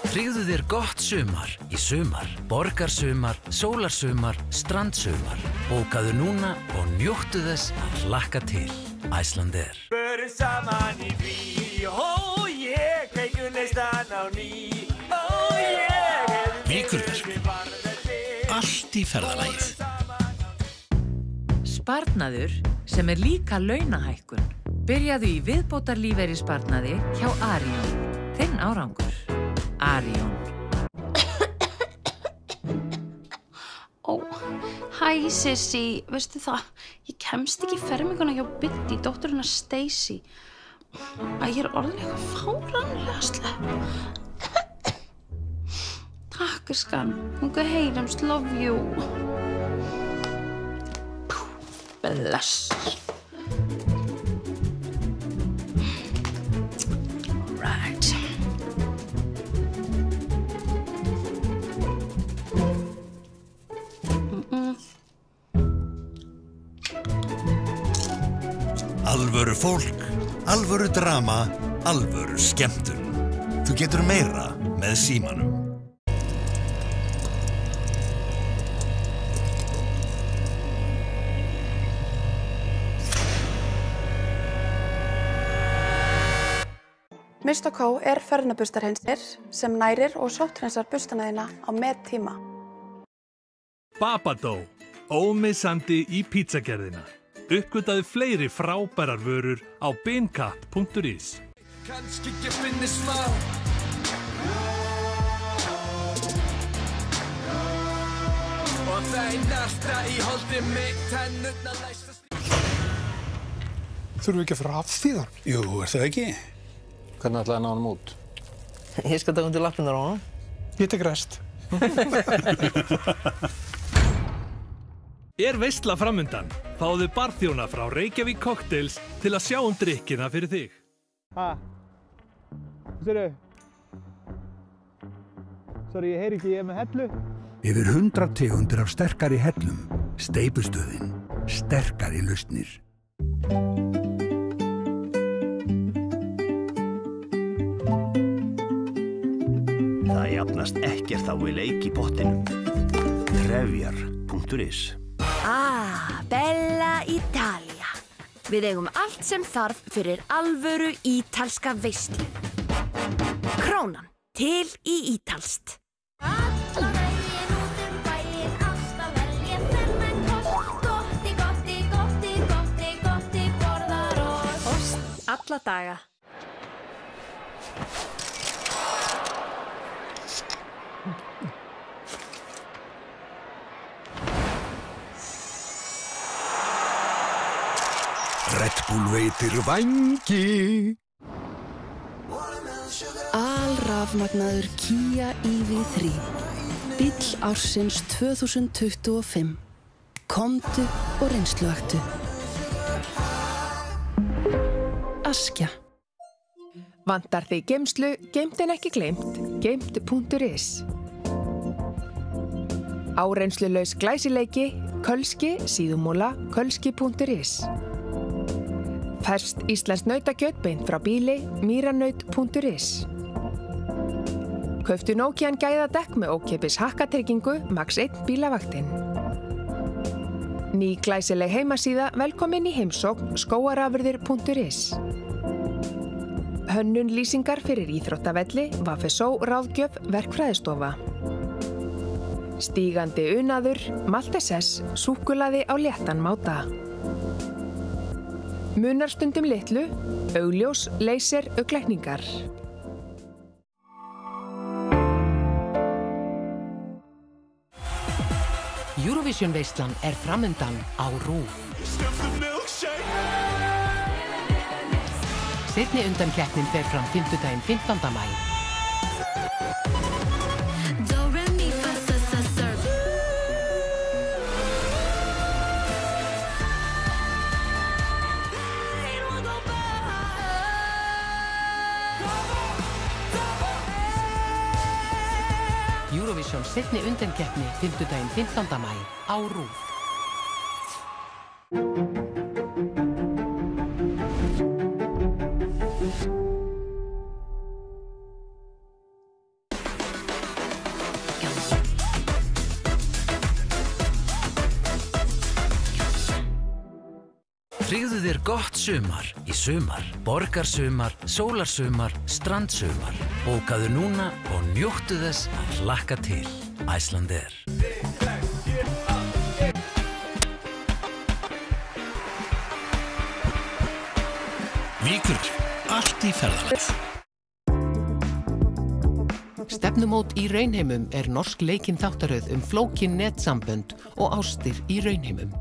Tryggðu þér gott sumar í sumar. Borgarsumar, sólarsumar, strandsumar. Bókaðu núna og njóttu þess að hlakka til. Icelandair. Förum saman í frí, kveikjum neistan á ný, Víkurverk. Allt í ferðalagið. Sparnaður sem líka launahækkun. Byrjaðu í viðbótarlífeyrissparnaði hjá Arion. Þinn árangur. Arion. Hæ Sissi, veistu það, ég kemst ekki í ferminguna hjá Biddi, dóttur hennar Stacy. Ég orðin eitthvað fáránlega slepp. Takk, skan, unga heyrumst, love you. Bless. Right. Alvöru fólk, alvöru drama, alvöru skemmtun. Þú getur meira með símanum. Mist & Co. ferðnabustarhreinsir sem nærir og sótthreinsar bustana þína á mettíma. Babadó, ómissandi í pizzagerðina. Uppgötaðu fleiri frábærar vörur á beinkapp.is. Kannski ekki finni smá. Og það næsta í holdi mig, tennurnar læstast. Þurfum við ekki að fara að afþvíða? Jú, það ekki? Hvernig ætlaði að ná honum út? Ég skal taka undir lappirnar á honum. Ég tek rest. Veisla framundan. Fáðu barþjóna frá Reykjavík Cocktails til að sjá drykkina fyrir þig. Hvað sérðu? Sorry, ég heyri ekki, ég með hellu. Yfir 100 tegundir af sterkari hellum. Steypustöðin. Sterkari lausnir. Það jafnast ekkert á við leik í pottinum. Trefjar.is. Bella Italia. Við eigum allt sem þarf fyrir alvöru ítalska veislu. Krónan, til í ítalst. Ost alla daga. Red Bull veitir vængi. Alrafmagnaður Kia EV3. Bíll ársins 2025. Komdu og reynsluaktu. Askja. Vantar þig geymslu, geymt en ekki gleymt, geymt.is. Áreynslulaus glæsileiki, Kölski, síðumúla, kölski.is. Ferskt íslenskt nautakjöt beint frá býli, mýranaut.is. Kauftu Nokian gæðadekk með ókeypis hakkatryggingu, max 1 bílavaktin. Ný glæsileg heimasíða, velkomin í heimsókn, skóarafurðir.is. Hönnun lýsingar fyrir íþróttavelli, Vafesó ráðgjöf, verkfræðistofa. Stígandi unaður, Maltesers, súkkulaði á léttan máta. Munar stundum litlu, augljós, leysir, augnlækningar. Eurovision veislan framundan á RÚV. Seinni undankeppnin fer fram fimmtudaginn 15. maí. Eurovision seinni undankeppni fimmtudaginn 15. maí á RÚV. Tryggðu þér gott sumar í sumar. Borgarsumar, sólarsumar, strandsumar. Bókaðu núna og njóttu þess að hlakka til. Icelandair. Víkur, allt í ferðalagi. Stefnumót í raunheimum norsk leikinn þáttaröð flókin netsambönd og ástir í raunheimum.